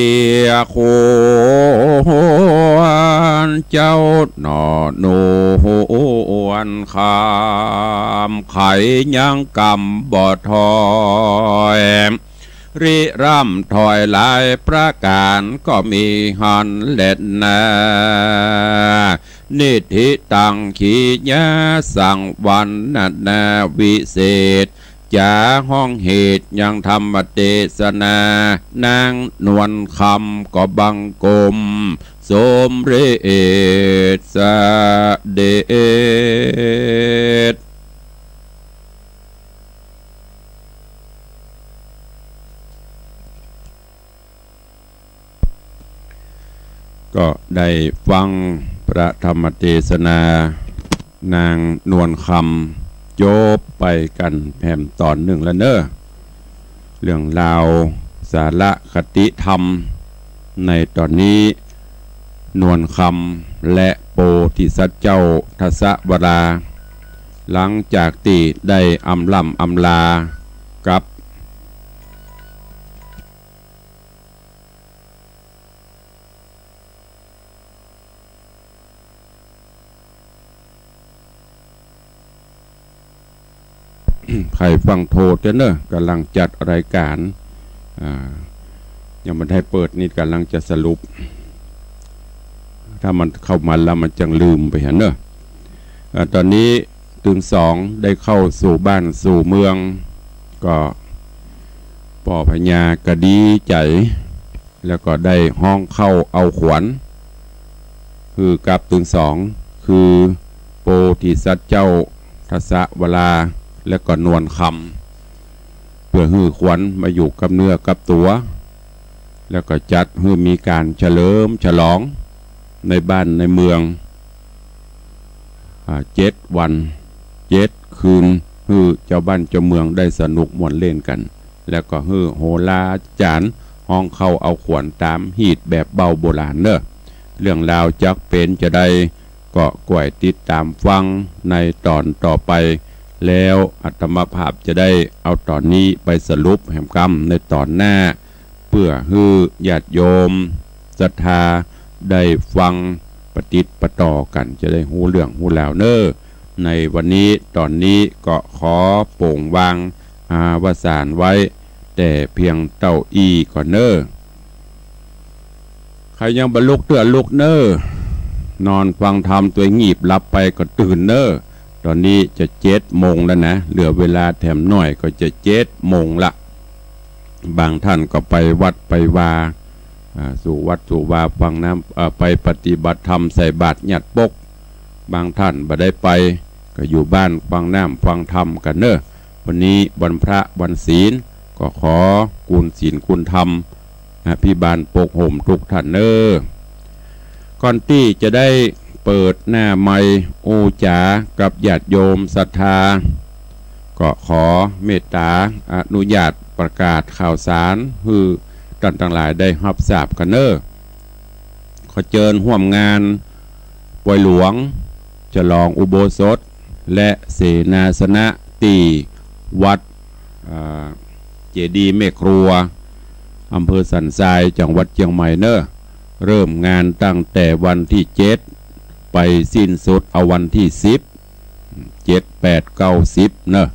ยกคนเจ้าหนอนูวันคำไขยังกำบ่ถอยริร่ำถอยหลายประการก็มีหันเล็ดนานิธิตังขีญาสังวันนาวิเศษจาห้องเหตุยังธรรมเทศนานางนวลคำก็บังกลมสมเรศเดชก็ได้ฟังพระธรรมเทศนานางนวลคำจบไปกันแผ่นตอนหนึ่งแล้วเนอะเรื่องราวสาระคติธรรมในตอนนี้นวลคำและโพธิสัตว์เจ้าทศวรา หลังจากที่ได้อำล่ำอำลากับใครฟังโทษเนอะกำลังจัดรายการยังมันให้เปิดนี่กำลังจะสรุปถ้ามันเข้ามาแล้วมันจังลืมไปเห็นเนอะตอนนี้ถึงสองได้เข้าสู่บ้านสู่เมืองก็ป่อพญากระดีใจแล้วก็ได้ห้องเข้าเอาขวัญคือกับถึงสองคือโพธิสัตว์เจ้าทัศวราและก็นวลคำเพื่อฮือขวัญมาอยู่กับเนื้อกับตัวแล้วก็จัดฮือมีการเฉลิมฉลองในบ้านในเมือง7 วัน 7 คืนฮือเจ้าบ้านเจ้าเมืองได้สนุกม่วนเล่นกันแล้วก็ฮือโหราจารย์ห้องเข้าเอาขวัญตามฮีดแบบเบาโบราณเนอะเรื่องราวจักเป็นจะได้ก็ก่วยติดตามฟังในตอนต่อไปแล้วอัตมภาพจะได้เอาตอนนี้ไปสรุปแห่งกรรมในตอนหน้าเพื่อฮือญาติโยมศรัทธาได้ฟังปฏิติประต่อกันจะได้หูเรื่องหูแล้วเนอในวันนี้ตอนนี้ก็ขอโป่งวางวสานไว้แต่เพียงเต้าอีก่อนเนอใครยังบรรลุเตือนลุกเนอนอนฟังธรรมตัวงีบหลับไปก็ตื่นเนอตอนนี้จะ7 โมงแล้วนะเหลือเวลาแถมหน่อยก็จะ7 โมงละบางท่านก็ไปวัดไปวาสู่วัดสู่วาฟังน้ำไปปฏิบัติธรรมใส่บาตรหยัดปกบางท่านบ่ได้ไปก็อยู่บ้านฟังน้ำฟังธรรมกันเนอะวันนี้วันพระวันศีลก็ขอกุลศีลกุลธรรมพี่บานปกห่มทุกท่านเนอะก่อนที่จะได้เปิดหน้าไมค์โอจ๋ากับญาติโยมศรัทธาก็ขอเมตตาอนุญาตประกาศข่าวสารคือท่านทั้งหลายได้รับทราบกันเนอขอเชิญร่วมงานป่วยหลวงฉลองอุโบสถและเสนาสนะตีวัดเจดีย์แม่ครัวอำเภอสันทรายจังหวัดเชียงใหม่เนอเริ่มงานตั้งแต่วันที่7ไปสิ้นสุดเอาวันที่10 7 8 9 10เนอะ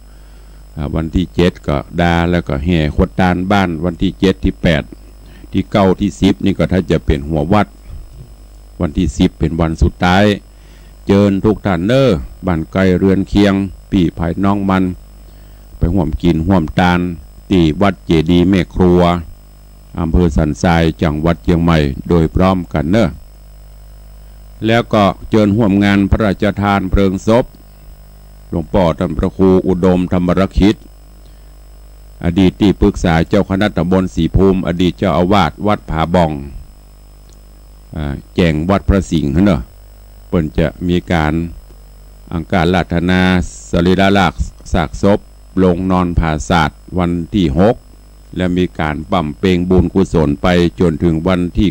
วันที่7ก็ดาแล้วก็แห่ขวดตาลบ้านวันที่7ที่8ที่9ที่10นี่ก็ถ้าจะเป็นหัววัดวันที่10เป็นวันสุดท้ายเจิญทุกท่านเนอบ้านไกลเรือนเคียงปี่ภายน้องมันไปห่วมกินห่วมตาลที่วัดเจดีย์แม่ครัวอำเภอสันทรายจังหวัดเชียงใหม่โดยพร้อมกันเนอแล้วก็เจิญห่วมงานพระราชทานเพลิงศพหลวงพ่อท่านพระครูอุดมธรรมรคิดอดีตที่ปรึกษาเจ้าคณะตำบลศรีภูมิอดีตเจ้าอาวาสวัดผาบ่องแจงวัดพระสิงห์เนอะเปิ่นจะมีการอังการราธนาสรีระลักษณ์ซากศพลงนอนผ่าศาสตร์วันที่6และมีการปั่มเปงบุญกุศลไปจนถึงวันที่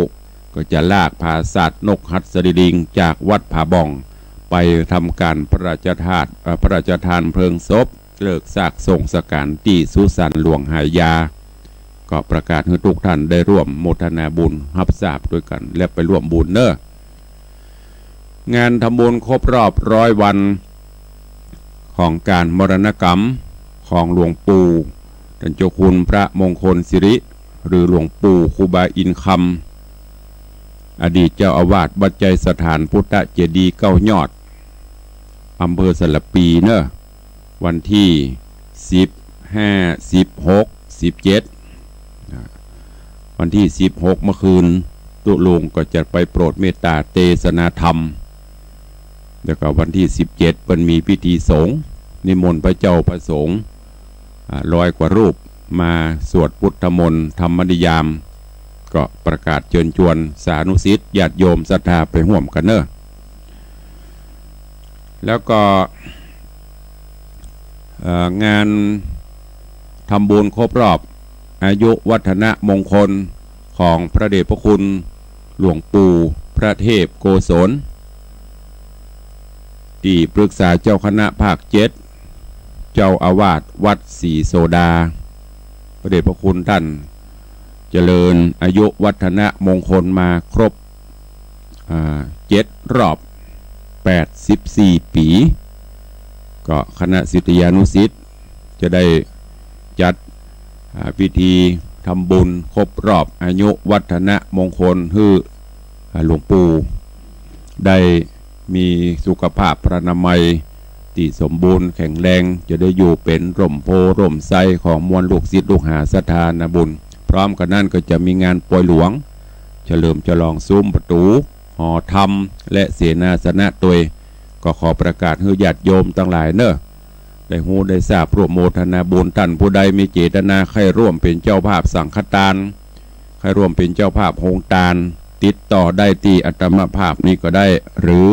9ก็จะลากผ่าศาสตร์นกหัดสดิลิงจากวัดผาบ่องไปทำการพระราชทานเพลิงศพเลิกซากส่งสการที่สุสานหลวงหายาก็ประกาศให้ทุกท่านได้ร่วมโมทนาบุญรับทราบด้วยกันและไปร่วมบุญเนอะงานทำบุญครบรอบ100 วันของการมรณกรรมของหลวงปู่ท่านเจ้าคุณพระมงคลสิริหรือหลวงปู่ครูบาอินคำอดีตเจ้าอาวาสวัดใจสถานพุทธเจดีย์9 ยอดอำเภอสระปีเนอะวันที่15 16 17วันที่16เมื่อคืนตุลงก็จะไปโปรดเมตตาเทศนาธรรมแล้วก็วันที่17เป็นมีพิธีสงฆ์นิมนต์พระเจ้าประสงค์100 กว่ารูปมาสวดพุทธมนต์ธรรมนิยามก็ประกาศเชิญชวนสาธุสิษย์ญาติโยมศรัทธาไปร่วมกันเนอะแล้วก็งานทำบุญครบรอบอายุวัฒนมงคลของพระเดชพระคุณหลวงปู่พระเทพโกศล ที่ปรึกษาเจ้าคณะภาค7เจ้าอาวาสวัดศรีโสดาพระเดชพระคุณท่านเจริญอายุวัฒนะมงคลมาครบ7 รอบ84 ปีก็คณะศิษยานุศิษย์จะได้จัดพิธีทำบุญครบรอบอายุวัฒนะมงคลให้หลวงปู่ได้มีสุขภาพพรรณนามัยที่สมบูรณ์แข็งแรงจะได้อยู่เป็นร่มโพร่มไทรของมวลลูกศิษย์ลูกหาศรัทธาบุญพร้อมกันนั้นก็จะมีงานปล่อยหลวงเฉลิมฉลองซุ้มประตูหอธรรมและเสนาสนะตัวยก็ขอประกาศให้ญาติโยมทั้งหลายเนอะได้หูได้ทราบโปรโมทนาบุญท่านผู้ใดมีเจตนาใครร่วมเป็นเจ้าภาพสังฆทานใครร่วมเป็นเจ้าภาพโฮงทานติดต่อได้ที่อัตมภาพนี้ก็ได้หรือ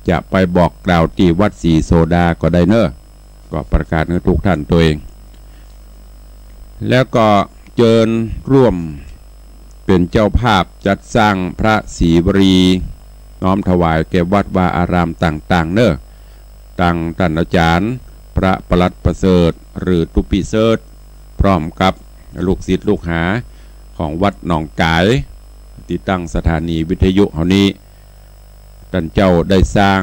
จะไปบอกกล่าวที่วัดศรีโสดาก็ได้เนอะก็ประกาศให้ทุกท่านตัวเองแล้วก็เชิญร่วมเป็นเจ้าภาพจัดสร้างพระศรีวรีน้อมถวายแก่วัดวาอารามต่างๆเนอะตั้งท่านอาจารย์พระปลัดประเสริฐหรือตุปิเสิร์ตพร้อมกับลูกศิษย์ลูกหาของวัดหนองกายที่ตั้งสถานีวิทยุเฮานี้ท่านเจ้าได้สร้าง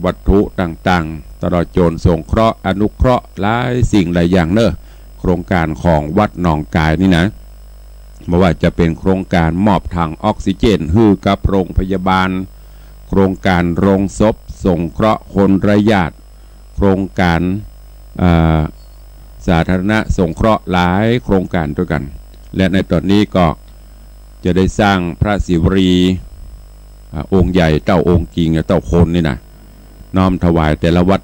วัตถุต่างๆตลอดจนสงเคราะห์อนุเคราะห์หลายสิ่งหลายอย่างเนอะโครงการของวัดหนองกายนี่นะไม่ว่าจะเป็นโครงการมอบถังออกซิเจนให้กับโรงพยาบาลโครงการโรงศพสงเคราะห์คนไร้ญาติโครงการสาธารณะสงเคราะห์หลายโครงการด้วยกันและในตอนนี้ก็จะได้สร้างพระศิวรีองค์ใหญ่เต้าองค์จริงเต้าโคนนี่นะน้อมถวายแต่ละวัด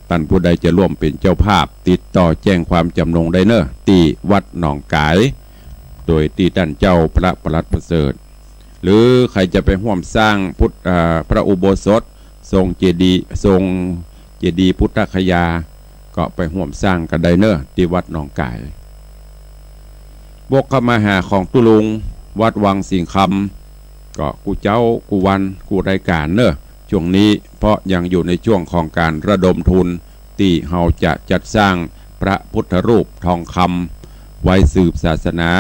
ท่านผู้ใดจะร่วมเป็นเจ้าภาพติดต่อแจ้งความจำนงได้เนอะที่วัดหนองกายโดยที่ท่านเจ้าพระปลัดประเสริฐหรือใครจะไปร่วมสร้างพระอุโบสถทรงเจดีย์พุทธคยาก็ไปร่วมสร้างกันได้เนอะที่วัดหนองกายบกขมหาของตุลุงวัดวังสิงคำก็กูเจ้ากูวันกูรายการเนอะช่วงนี้เพราะยังอยู่ในช่วงของการระดมทุนที่เราจะจัดสร้างพระพุทธรูปทองคำไว้สืบศาสนา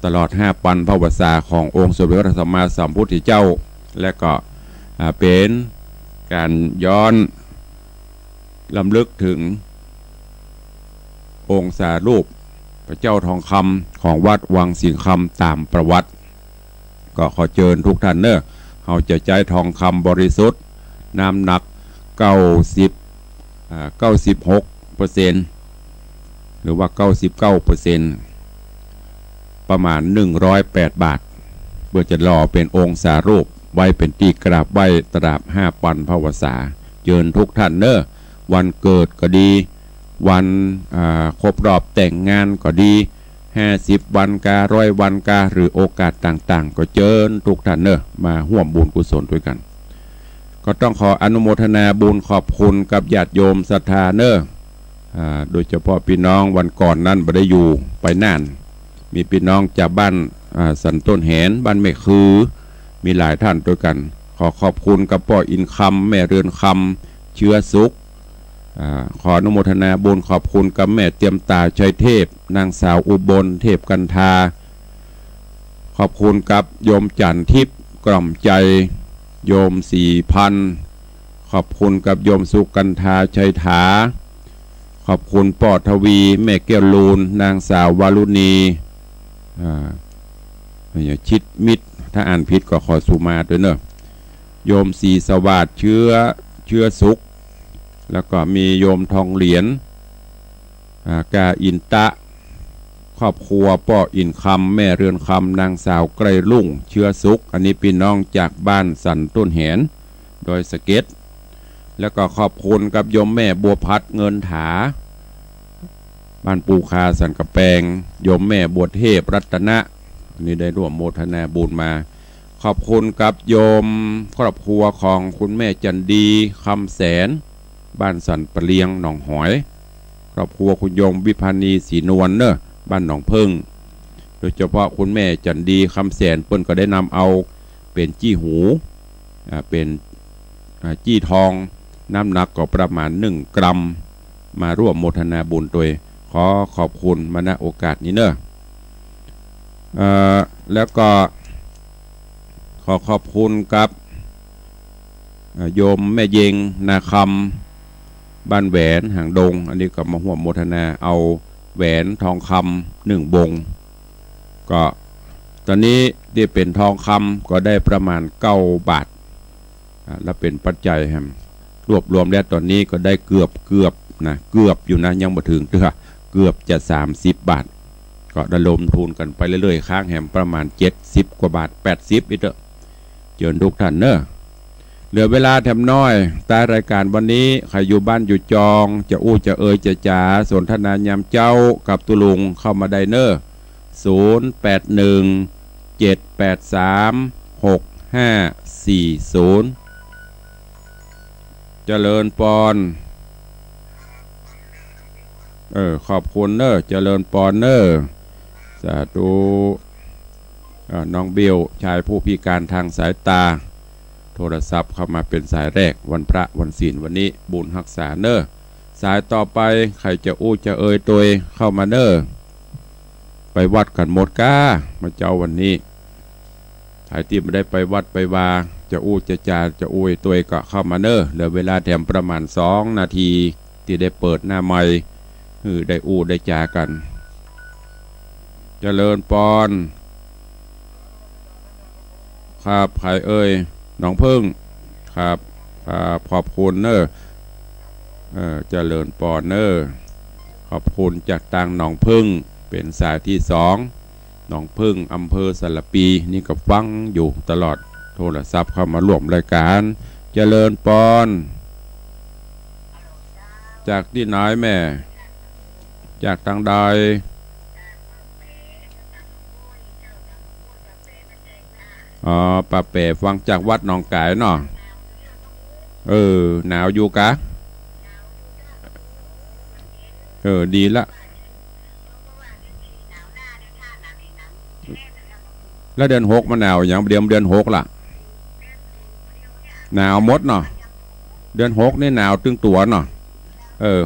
ตลอด5 ปันพระวรรษาขององค์สมเด็จพระสัมมาสัมพุทธเจ้าและก็เป็นการย้อนลำลึกถึงองค์สารูปพระเจ้าทองคำของวัดวังสิงคำตามประวัติก็ขอเชิญทุกท่านเนอะเราจะใช้ทองคำบริสุทธิ์น้ำหนัก96%หรือว่า99%ประมาณ108 บาทเพื่อจะหล่อเป็นองค์สารูปไว้เป็นที่กราบไหว้ตราบ5 ปันพระวรรษาเชิญทุกท่านเนอะวันเกิดก็ดีวันครบรอบแต่งงานก็ดี50 วันกา100 วันกาหรือโอกาสต่างๆก็เชิญทุกท่านเนอะมาร่วมบุญกุศลด้วยกันก็ต้องขออนุโมทนาบุญขอบคุณกับญาติโยมศรัทธาเนอะโดยเฉพาะพี่น้องวันก่อนนั้นไม่ได้อยู่ไปน่านมีพี่น้องจากบ้านสันต้นแหนบ้านแม่คือมีหลายท่านด้วยกันขอขอบคุณกับพ่ออินคำแม่เรือนคำเชื้อสุขขออนุโมทนาบุญขอบคุณกับแม่เตรียมตาชัยเทพนางสาวอุบลเทพกันทาขอบคุณกับโยมจันทิพย์กล่อมใจโยม4,000ขอบคุณกับโยมสุกันทาชัยถาขอบคุณปอทวีแม่แก้วลูนนางสาววารุณีชิดมิตรถ้าอ่านผิดก็ขอสุมาด้วยเนอะโยมศรีสวัสดิ์เชื้อสุขแล้วก็มีโยมทองเหรียญกาอินตะครอบครัวป้ออินคำแม่เรือนคำนางสาวไกรลุ่งเชื้อสุขอันนี้พี่น้องจากบ้านสันต้นแหนโดยสเก็ตแล้วก็ขอบคุณกับโยมแม่บัวพัดเงินถาบ้านปูคาสันกระแปงโยมแม่บัวเทพรัตนะนี่ได้ร่วมโมทนาบุญมาขอบคุณกับโยมครอบครัวของคุณแม่จันดีคำแสนบ้านสันปะเลียงหนองหอยครอบครัวคุณโยมวิพานีศรีนวลเนอะบ้านหนองพึ่งโดยเฉพาะคุณแม่จันดีคำแสนเปิ้นก็ได้นำเอาเป็นจี้หูเป็น จี้ทองน้ำหนักก็ประมาณ1 กรัมมาร่วมโมทนาบุญตัวขอขอบคุณมาณโอกาสนี้เนอะแล้วก็ขอขอบคุณกับโยมแม่เยงนาคำบ้านแหวนหางดงอันนี้ก็มาร่วมโมทนาเอาแหวนทองคำ1 วงก็ตอนนี้ได้เป็นทองคำก็ได้ประมาณ9 บาทแล้วเป็นปัจจัยครับรวบรวมแล้วตอนนี้ก็ได้เกือบอยู่นะยังบ่ถึงเกือบจะ30 บาทก็ระดมทุนกันไปเรื่อยๆข้างแหมประมาณ70 กว่าบาท80อีกเถอะเชิญทุกท่านเนอะเหลือเวลาแถมน้อยตารายการวันนี้ใครอยู่บ้านอยู่จองจะอู้จะเอ่ยจะจ๋าสนทนายามเจ้ากับตุลุงเข้ามาได้เนอะ0817836540เจริญปอนขอบคุณเนอะเจริญปอนเนอะสาธุน้องเบลชายผู้พิการทางสายตาโทรศัพท์เข้ามาเป็นสายแรกวันพระวันศีลวันนี้บุญรักษาเนอะสายต่อไปใครจะอู้จะเอ่ยตัวเข้ามาเนอะไปวัดกันหมดก้ามาเจ้าวันนี้ใครที่ไม่ได้ไปวัดไปวาจะอู้จะจาจะอุ้ยตัวก็เข้ามาเนอะเหลือเวลาแถมประมาณ2 นาทีที่ได้เปิดหน้าใหม่ได้อู้ได้จากันเจริญปอนครับใครเอ่ยน้องพึ่งครับขอบคุณเนอะเจริญปอนเนอะขอบคุณจากตังหนองพึ่งเป็นสายที่2หนองพึ่งอำเภอสระปีนี่ก็ฟังอยู่ตลอดโทรศัพท์เข้ามาร่วมรายการเจริญปอนจากที่ไหนแม่จากทางใดป่าเป๋ฟังจากวัดหนองกายเนาะหนาวอยู่กะดีละแล้วเดือน6มันหนาวอย่างเดือน6ล่ะหนาวมดเนาะเดือน6นี่หนาวตึงตัวเนาะ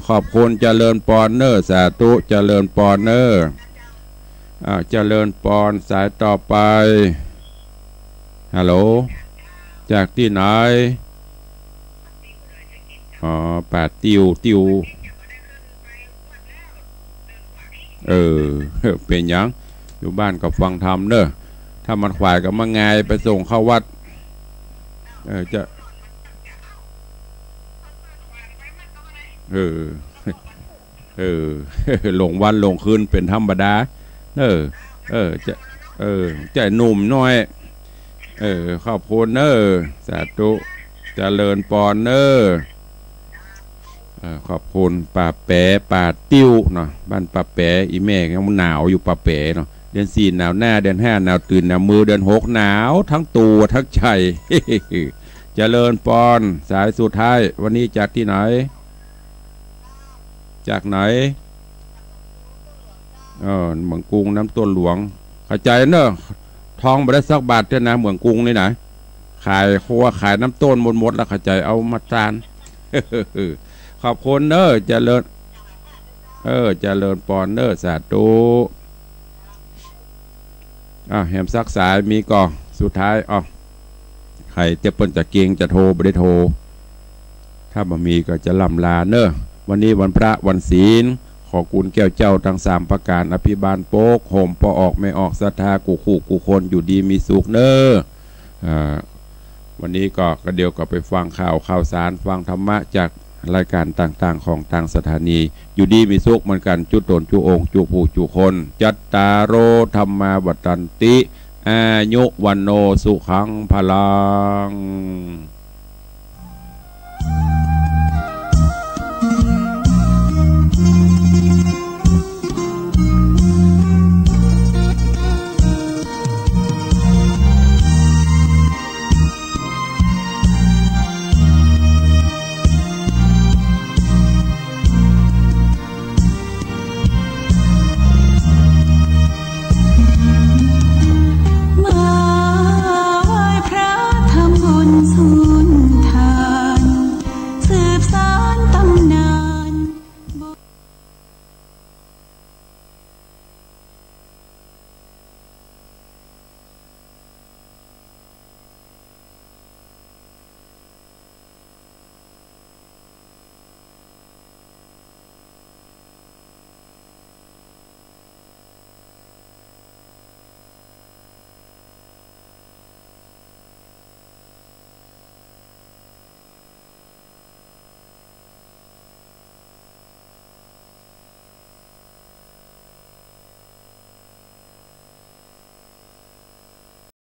ขอบคุณเจริญปอนเนอร์สาธุเจริญปอนเนอร์เจริญปอนสายต่อไปฮัลโหลจากที่ไหนป่าติวเป็นยังอยู่บ้านกับฟังธรรมเนอะถ้ามันขวายก็มาไงไปส่งเข้าวัดจะลงวันลงคืนเป็นธรรมดาจะหนุ่มน้อยขอบคุณเนอสาธุเจริญปอนเนอขอบคุณป่าแปะป่าติ้วเนาะบ้านป่าแปะอีแม่ยังหนาวอยู่ป่าแปะเนาะเดือน4หนาวหน้าเดือน5หนาวตื่นหนาวมือเดือน6หนาวทั้งตัวทั้งใจเจริญปอนสายสุดท้ายวันนี้จากที่ไหนจากไหนเมืองกรุงน้ำต้นหลวงเข้าใจเนอะทองบริษัทบาทเท่านะเมืองกรุงนี่ไหนขายครัวขายน้ำต้นหมดแล้วเข้าใจเอามาทานขอบคุณเนอะเจริญเจริญปอนเนอะสาธุแหมซักสายมีก่อสุดท้ายใครจะเปิ้นจะเก่งจะโทรไม่ได้โทรถ้าบ่มีก็จะลำลาเนอะวันนี้วันพระวันศีลขอคุณแก้วเจ้าทั้ง3 ประการอภิบาลโป๊กห่มปอออกไม่ออกศรัทธากูคู่กูคนอยู่ดีมีสุขเนอะวันนี้ก็เดี๋ยวก็ไปฟังข่าวสารฟังธรรมะจากรายการต่างๆของทางสถานีอยู่ดีมีสุขเหมือนกันจุตนจุองจุผู้จุคนจัตตาโรธรรมาวัตันติอายุวันโนสุขังพลัง